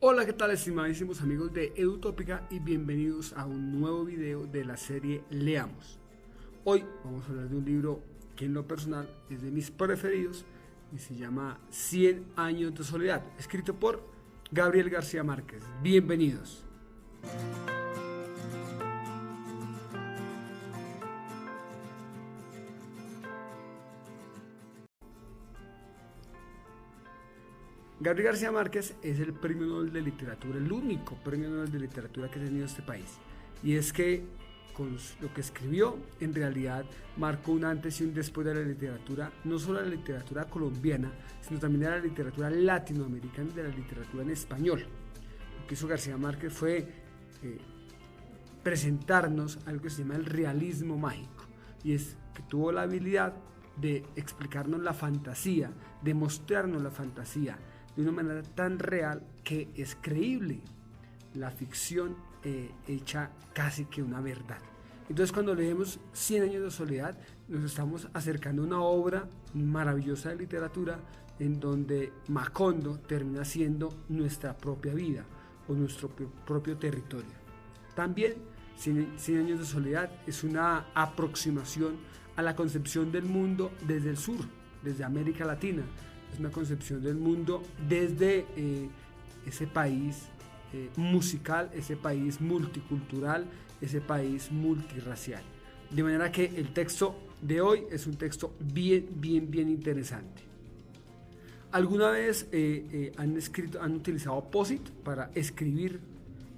Hola, ¿qué tal, estimadísimos amigos de Edutópica? Y bienvenidos a un nuevo video de la serie Leamos. Hoy vamos a hablar de un libro que en lo personal es de mis preferidos y se llama 100 años de soledad, escrito por Gabriel García Márquez. Bienvenidos. Gabriel García Márquez es el premio Nobel de literatura, el único premio Nobel de literatura que ha tenido este país. Y es que con lo que escribió en realidad marcó un antes y un después de la literatura, no solo de la literatura colombiana, sino también de la literatura latinoamericana y de la literatura en español. Lo que hizo García Márquez fue presentarnos algo que se llama el realismo mágico, y es que tuvo la habilidad de explicarnos la fantasía, de mostrarnos la fantasía de una manera tan real que es creíble, la ficción hecha casi que una verdad. Entonces, cuando leemos 100 años de soledad, nos estamos acercando a una obra maravillosa de literatura en donde Macondo termina siendo nuestra propia vida o nuestro propio territorio. También 100 años de soledad es una aproximación a la concepción del mundo desde el sur, desde América Latina. Es una concepción del mundo desde ese país musical, ese país multicultural, ese país multirracial. De manera que el texto de hoy es un texto bien interesante. ¿Alguna vez han utilizado POSIT para escribir,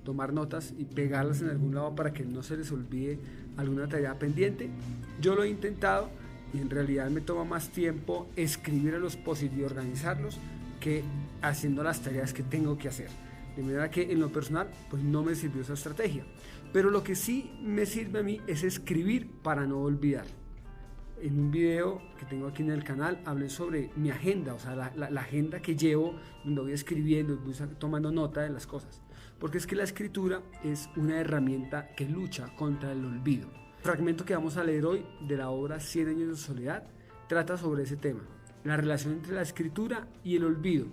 tomar notas y pegarlas en algún lado para que no se les olvide alguna tarea pendiente? Yo lo he intentado y en realidad me toma más tiempo escribir a los POSIT y organizarlos que haciendo las tareas que tengo que hacer. De manera que en lo personal pues no me sirvió esa estrategia, pero lo que sí me sirve a mí es escribir para no olvidar. En un video que tengo aquí en el canal hablé sobre mi agenda, o sea la agenda que llevo, donde voy escribiendo, voy tomando nota de las cosas, porque es que la escritura es una herramienta que lucha contra el olvido. El fragmento que vamos a leer hoy de la obra 100 años de soledad trata sobre ese tema, la relación entre la escritura y el olvido,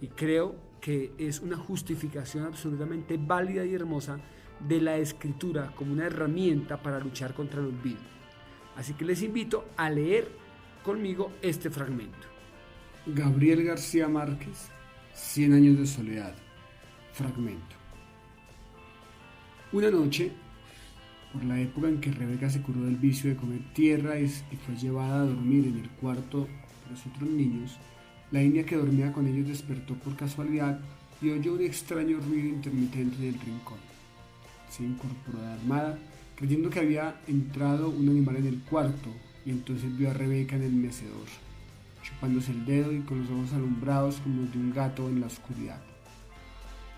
y creo que es una justificación absolutamente válida y hermosa de la escritura como una herramienta para luchar contra el olvido. Así que les invito a leer conmigo este fragmento. Gabriel García Márquez, 100 años de soledad, fragmento. Una noche, por la época en que Rebeca se curó del vicio de comer tierra y fue llevada a dormir en el cuarto de los otros niños, la india que dormía con ellos despertó por casualidad y oyó un extraño ruido intermitente en el rincón. Se incorporó alarmada, creyendo que había entrado un animal en el cuarto, y entonces vio a Rebeca en el mecedor, chupándose el dedo y con los ojos alumbrados como los de un gato en la oscuridad.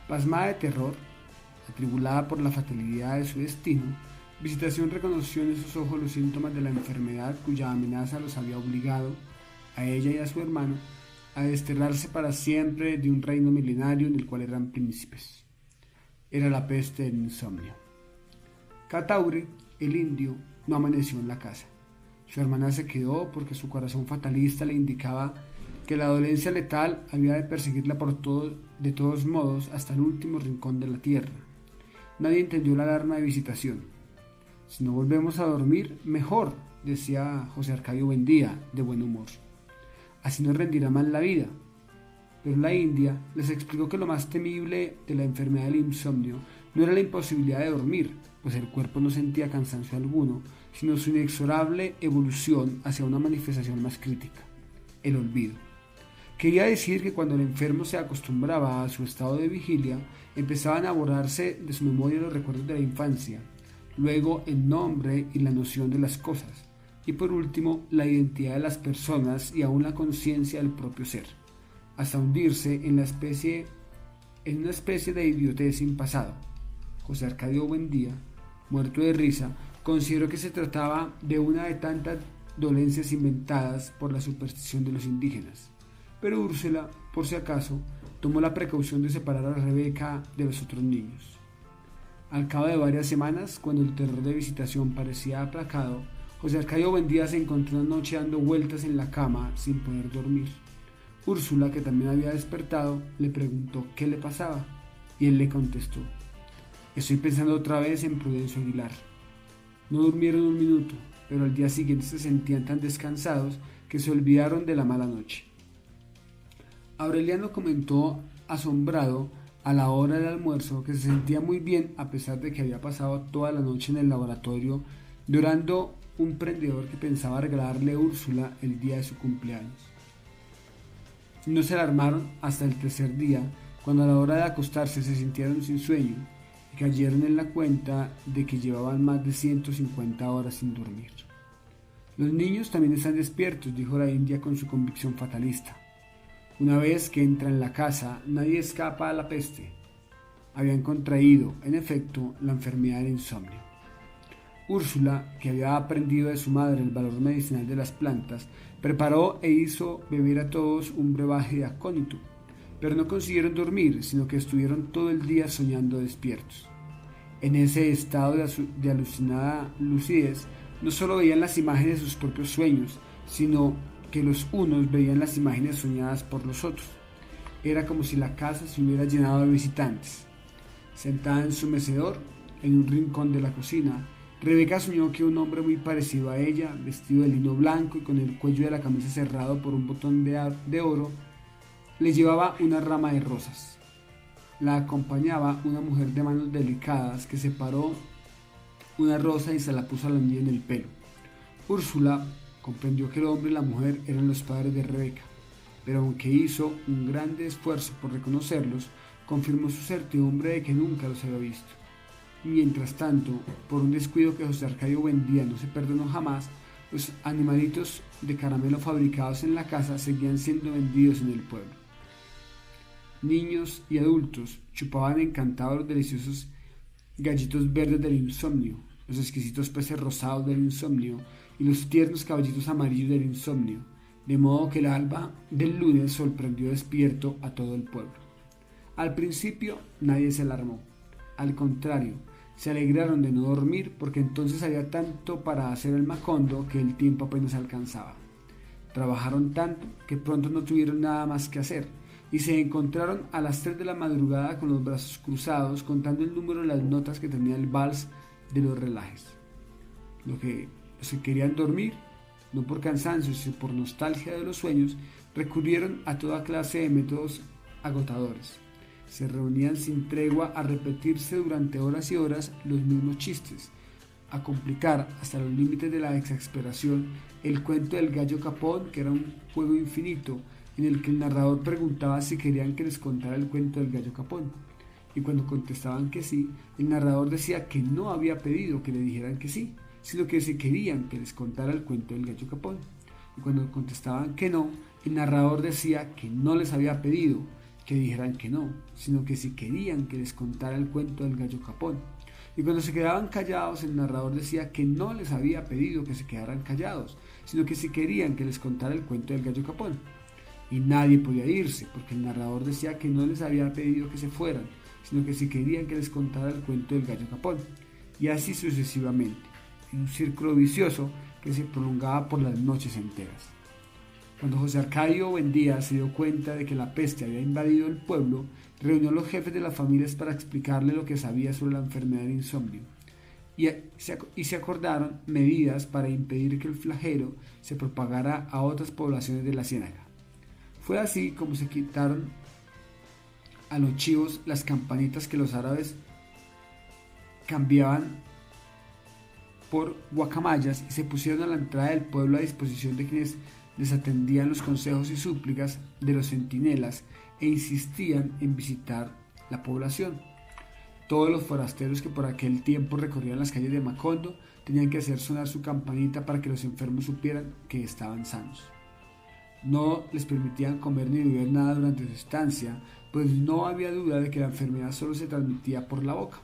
Pasmada de terror, atribulada por la fatalidad de su destino, Visitación reconoció en esos ojos los síntomas de la enfermedad cuya amenaza los había obligado, a ella y a su hermano, a desterrarse para siempre de un reino milenario en el cual eran príncipes. Era la peste del insomnio. Cataure, el indio, no amaneció en la casa. Su hermana se quedó porque su corazón fatalista le indicaba que la dolencia letal había de perseguirla de todos modos hasta el último rincón de la tierra. Nadie entendió la alarma de visitación. Si no volvemos a dormir, mejor, decía José Arcadio Buendía, de buen humor. Así nos rendirá más la vida. Pero la india les explicó que lo más temible de la enfermedad del insomnio no era la imposibilidad de dormir, pues el cuerpo no sentía cansancio alguno, sino su inexorable evolución hacia una manifestación más crítica, el olvido. Quería decir que cuando el enfermo se acostumbraba a su estado de vigilia, empezaban a borrarse de su memoria los recuerdos de la infancia, luego el nombre y la noción de las cosas, y por último la identidad de las personas y aún la conciencia del propio ser, hasta hundirse en una especie de idiotez sin pasado. José Arcadio Buendía, muerto de risa, consideró que se trataba de una de tantas dolencias inventadas por la superstición de los indígenas. Pero Úrsula, por si acaso, tomó la precaución de separar a Rebeca de los otros niños. Al cabo de varias semanas, cuando el terror de visitación parecía aplacado, José Arcadio Buendía se encontró una noche dando vueltas en la cama sin poder dormir. Úrsula, que también había despertado, le preguntó qué le pasaba. Y él le contestó: estoy pensando otra vez en Prudencio Aguilar. No durmieron un minuto, pero al día siguiente se sentían tan descansados que se olvidaron de la mala noche. Aureliano comentó asombrado a la hora del almuerzo que se sentía muy bien a pesar de que había pasado toda la noche en el laboratorio llorando un prendedor que pensaba regalarle a Úrsula el día de su cumpleaños. No se alarmaron hasta el tercer día, cuando a la hora de acostarse se sintieron sin sueño y cayeron en la cuenta de que llevaban más de 150 horas sin dormir. Los niños también están despiertos, dijo la India con su convicción fatalista. Una vez que entra en la casa, nadie escapa a la peste. Habían contraído, en efecto, la enfermedad del insomnio. Úrsula, que había aprendido de su madre el valor medicinal de las plantas, preparó e hizo beber a todos un brebaje de acónito, pero no consiguieron dormir, sino que estuvieron todo el día soñando despiertos. En ese estado de alucinada lucidez, no solo veían las imágenes de sus propios sueños, sino que los unos veían las imágenes soñadas por los otros. Era como si la casa se hubiera llenado de visitantes. Sentada en su mecedor, en un rincón de la cocina, Rebeca soñó que un hombre muy parecido a ella, vestido de lino blanco y con el cuello de la camisa cerrado por un botón de oro, le llevaba una rama de rosas. La acompañaba una mujer de manos delicadas que separó una rosa y se la puso a la niña en el pelo. Úrsula comprendió que el hombre y la mujer eran los padres de Rebeca, pero aunque hizo un grande esfuerzo por reconocerlos, confirmó su certidumbre de que nunca los había visto. Mientras tanto, por un descuido que José Arcadio Buendía no se perdonó jamás, los animalitos de caramelo fabricados en la casa seguían siendo vendidos en el pueblo. Niños y adultos chupaban encantados los deliciosos gallitos verdes del insomnio, los exquisitos peces rosados del insomnio y los tiernos caballitos amarillos del insomnio, de modo que el alba del lunes sorprendió despierto a todo el pueblo. Al principio nadie se alarmó, al contrario, se alegraron de no dormir porque entonces había tanto para hacer el macondo que el tiempo apenas alcanzaba. Trabajaron tanto que pronto no tuvieron nada más que hacer y se encontraron a las 3 de la madrugada con los brazos cruzados contando el número de las notas que tenía el vals de los relajes. Los que querían dormir, no por cansancio sino por nostalgia de los sueños, recurrieron a toda clase de métodos agotadores. Se reunían sin tregua a repetirse durante horas y horas los mismos chistes, a complicar hasta los límites de la exasperación el cuento del gallo capón, que era un juego infinito en el que el narrador preguntaba si querían que les contara el cuento del gallo capón, y cuando contestaban que sí, el narrador decía que no había pedido que le dijeran que sí, sino que si querían que les contara el cuento del gallo capón, y cuando contestaban que no, el narrador decía que no les había pedido que dijeran que no, sino que si querían que les contara el cuento del gallo capón. Y cuando se quedaban callados, el narrador decía que no les había pedido que se quedaran callados, sino que si querían que les contara el cuento del gallo capón. Y nadie podía irse, porque el narrador decía que no les había pedido que se fueran, sino que si querían que les contara el cuento del gallo capón. Y así sucesivamente, en un círculo vicioso que se prolongaba por las noches enteras. Cuando José Arcadio Buendía se dio cuenta de que la peste había invadido el pueblo, reunió a los jefes de las familias para explicarle lo que sabía sobre la enfermedad del insomnio y se acordaron medidas para impedir que el flagelo se propagara a otras poblaciones de la ciénaga. Fue así como se quitaron a los chivos las campanitas que los árabes cambiaban por guacamayas y se pusieron a la entrada del pueblo a disposición de quienes desatendían los consejos y súplicas de los centinelas e insistían en visitar la población. Todos los forasteros que por aquel tiempo recorrían las calles de Macondo tenían que hacer sonar su campanita para que los enfermos supieran que estaban sanos. No les permitían comer ni beber nada durante su estancia, pues no había duda de que la enfermedad solo se transmitía por la boca,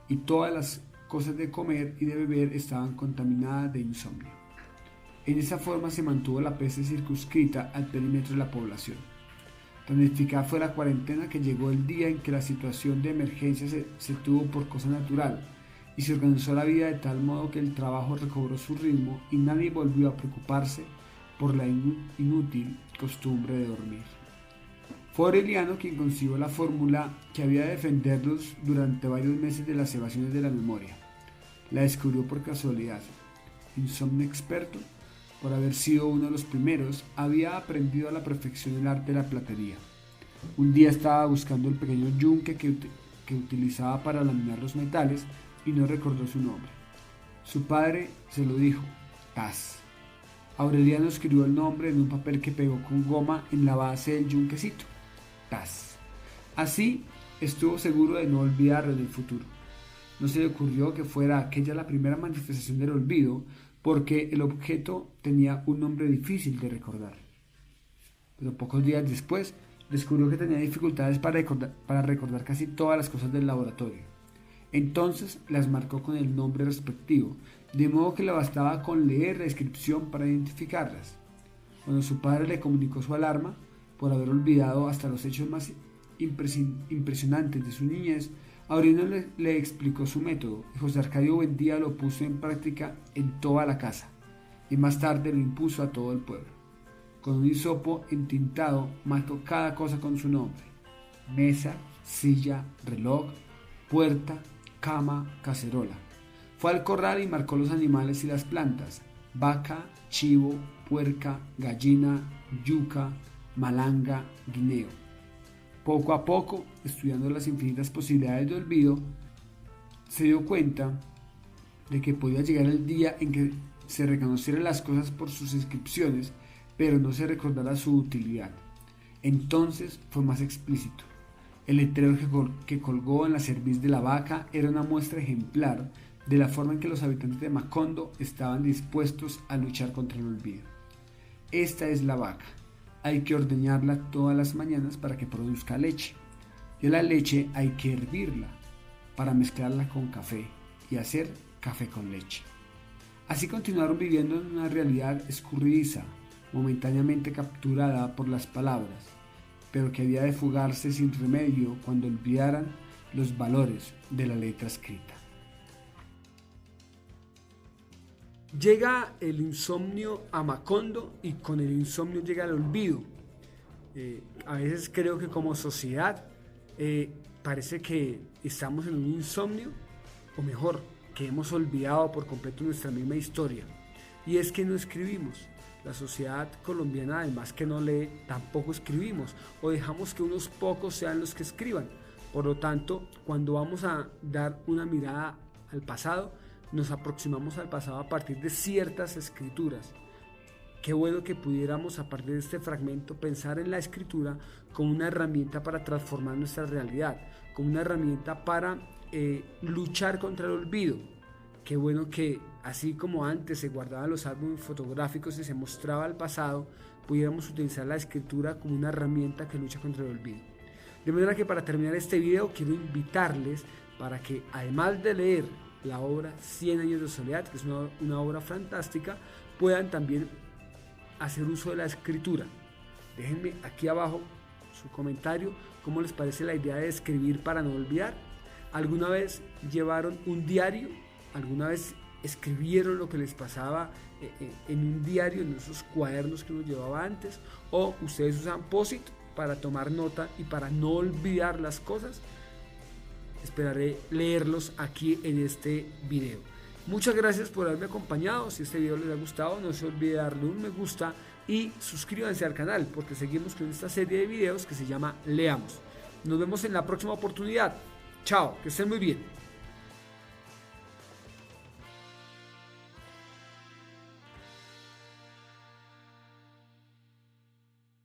y todas las cosas de comer y de beber estaban contaminadas de insomnio. En esa forma se mantuvo la peste circunscrita al perímetro de la población. Tan eficaz fue la cuarentena que llegó el día en que la situación de emergencia se tuvo por cosa natural y se organizó la vida de tal modo que el trabajo recobró su ritmo y nadie volvió a preocuparse por la inútil costumbre de dormir. Fue Aureliano quien concibió la fórmula que había de defenderlos durante varios meses de las evasiones de la memoria. La descubrió por casualidad. Insomnio experto, por haber sido uno de los primeros, había aprendido a la perfección el arte de la platería. Un día estaba buscando el pequeño yunque que utilizaba para laminar los metales y no recordó su nombre. Su padre se lo dijo: Taz. Aureliano escribió el nombre en un papel que pegó con goma en la base del yunquecito. Taz. Así estuvo seguro de no olvidarlo en el futuro. No se le ocurrió que fuera aquella la primera manifestación del olvido, porque el objeto tenía un nombre difícil de recordar. Pero pocos días después descubrió que tenía dificultades para recordar casi todas las cosas del laboratorio. Entonces las marcó con el nombre respectivo, de modo que le bastaba con leer la descripción para identificarlas. Cuando su padre le comunicó su alarma por haber olvidado hasta los hechos más impresionantes de su niñez, Aureliano le explicó su método y José Arcadio Buendía lo puso en práctica en toda la casa y más tarde lo impuso a todo el pueblo. Con un hisopo entintado marcó cada cosa con su nombre: mesa, silla, reloj, puerta, cama, cacerola. Fue al corral y marcó los animales y las plantas: vaca, chivo, puerca, gallina, yuca, malanga, guineo. Poco a poco, estudiando las infinitas posibilidades de olvido, se dio cuenta de que podía llegar el día en que se reconocieran las cosas por sus inscripciones, pero no se recordara su utilidad. Entonces fue más explícito. El letrero que colgó en la cerviz de la vaca era una muestra ejemplar de la forma en que los habitantes de Macondo estaban dispuestos a luchar contra el olvido. Esta es la vaca. Hay que ordeñarla todas las mañanas para que produzca leche. Y a la leche hay que hervirla para mezclarla con café y hacer café con leche. Así continuaron viviendo en una realidad escurridiza, momentáneamente capturada por las palabras, pero que había de fugarse sin remedio cuando olvidaran los valores de la letra escrita. Llega el insomnio a Macondo y con el insomnio llega el olvido. A veces creo que como sociedad parece que estamos en un insomnio, o mejor, que hemos olvidado por completo nuestra misma historia. Y es que no escribimos. La sociedad colombiana, además que no lee, tampoco escribimos, o dejamos que unos pocos sean los que escriban. Por lo tanto, cuando vamos a dar una mirada al pasado, nos aproximamos al pasado a partir de ciertas escrituras. Qué bueno que pudiéramos, a partir de este fragmento, pensar en la escritura como una herramienta para transformar nuestra realidad, como una herramienta para luchar contra el olvido. Qué bueno que, así como antes se guardaban los álbumes fotográficos y se mostraba el pasado, pudiéramos utilizar la escritura como una herramienta que lucha contra el olvido. De manera que, para terminar este video, quiero invitarles para que, además de leer la obra 100 años de soledad, que es una obra fantástica, puedan también hacer uso de la escritura. Déjenme aquí abajo su comentario, cómo les parece la idea de escribir para no olvidar. ¿Alguna vez llevaron un diario? ¿Alguna vez escribieron lo que les pasaba en un diario, en esos cuadernos que uno llevaba antes? ¿O ustedes usan Post-it para tomar nota y para no olvidar las cosas? Esperaré leerlos aquí en este video. Muchas gracias por haberme acompañado. Si este video les ha gustado, no se olvide darle un me gusta y suscríbanse al canal, porque seguimos con esta serie de videos que se llama Leamos. Nos vemos en la próxima oportunidad. Chao, que estén muy bien.